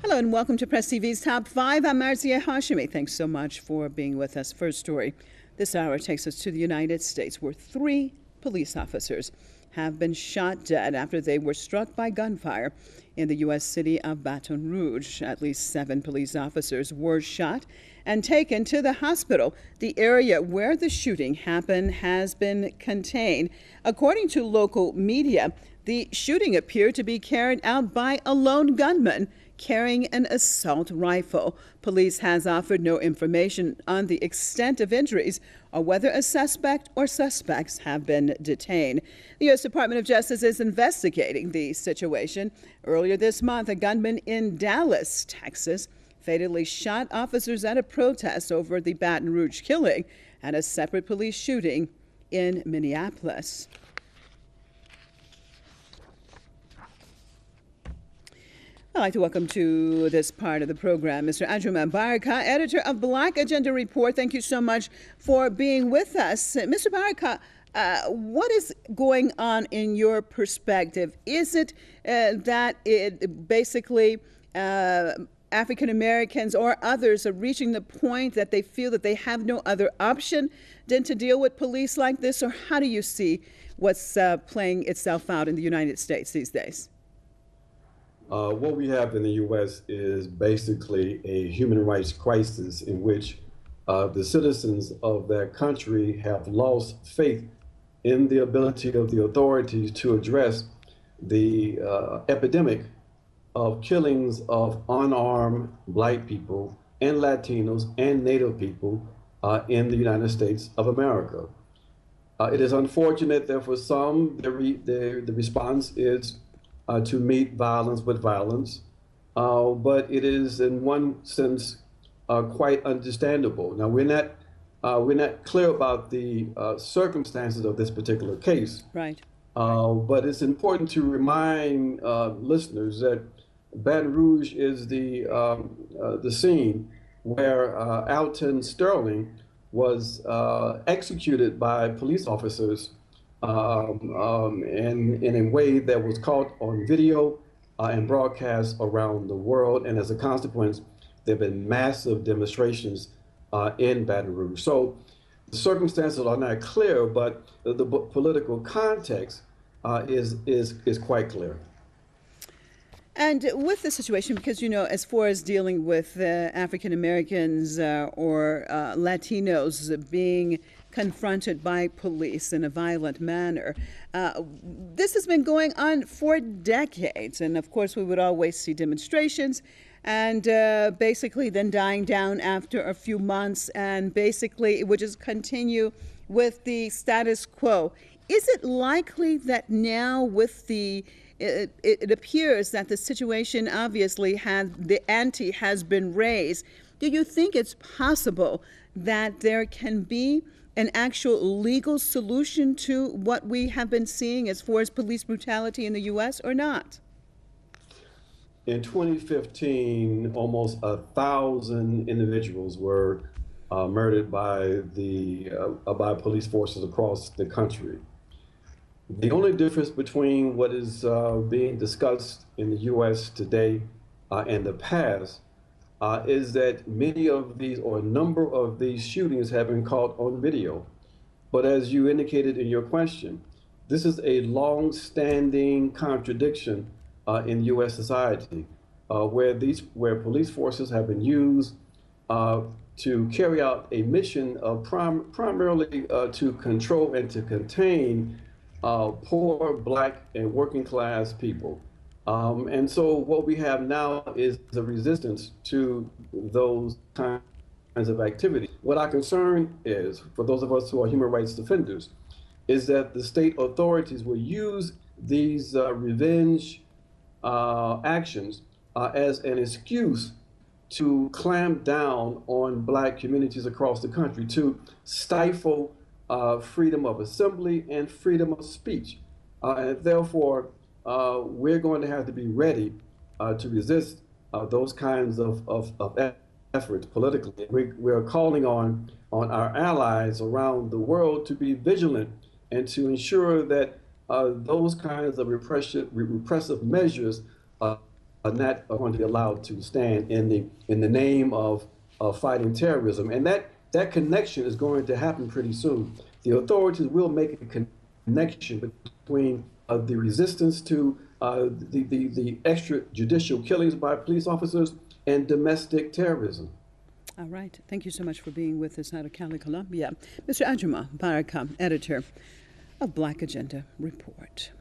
Hello and welcome to Press TV's Top 5. I'm Marzia Hashimi. Thanks so much for being with us. First story this hour takes us to the United States, where 3 police officers have been shot dead after they were struck by gunfire in the U.S. city of Baton Rouge. At least 7 police officers were shot and taken to the hospital. The area where the shooting happened has been contained. According to local media, the shooting appeared to be carried out by a lone gunman carrying an assault rifle. Police has offered no information on the extent of injuries or whether a suspect or suspects have been detained. The U.S. Department of Justice is investigating the situation. Earlier this month, a gunman in Dallas, Texas, fatally shot officers at a protest over the Baton Rouge killing and a separate police shooting in Minneapolis. I'd like to welcome to this part of the program Mr. Ajuman Baraka, editor of Black Agenda Report. Thank you so much for being with us. Mr. Baraka, what is going on in your perspective? Is it that it basically African Americans or others are reaching the point that they feel that they have no other option than to deal with police like this? Or how do you see what's playing itself out in the United States these days? What we have in the U.S. is basically a human rights crisis in which the citizens of that country have lost faith in the ability of the authorities to address the epidemic of killings of unarmed Black people and Latinos and Native people in the United States of America. It is unfortunate that for some, the response is to meet violence with violence, but it is in one sense quite understandable. Now we're not clear about the circumstances of this particular case, right? But it's important to remind listeners that Baton Rouge is the scene where Alton Sterling was executed by police officers in a way that was caught on video and broadcast around the world. And as a consequence, there have been massive demonstrations in Baton Rouge. So the circumstances are not clear, but the political context is quite clear. And with the situation, because, you know, as far as dealing with African Americans or Latinos being confronted by police in a violent manner, this has been going on for decades. And of course, we would always see demonstrations and basically then dying down after a few months. And basically, it would just continue with the status quo. Is it likely that now with the it appears that the situation obviously the ante has been raised. Do you think it's possible that there can be an actual legal solution to what we have been seeing as far as police brutality in the U.S. or not? In 2015, almost 1,000 individuals were murdered by police forces across the country. The only difference between what is being discussed in the U.S. today and the past is that many of these, or a number of these shootings have been caught on video. But as you indicated in your question, this is a long-standing contradiction in U.S. society, where police forces have been used to carry out a mission of primarily to control and to contain poor Black and working class people. And so what we have now is a resistance to those kinds of activity. What our concern is, for those of us who are human rights defenders, is that the state authorities will use these revenge actions as an excuse to clamp down on Black communities across the country, to stifle freedom of assembly and freedom of speech. And therefore, we're going to have to be ready to resist those kinds of efforts politically. We're calling on our allies around the world to be vigilant and to ensure that those kinds of repressive measures not going to be allowed to stand in the name of fighting terrorism. And that connection is going to happen pretty soon. The authorities will make a connection between the resistance to the extrajudicial killings by police officers and domestic terrorism. All right. Thank you so much for being with us out of Cali, Colombia. Mr. Ajuma Baraka, editor of Black Agenda Report.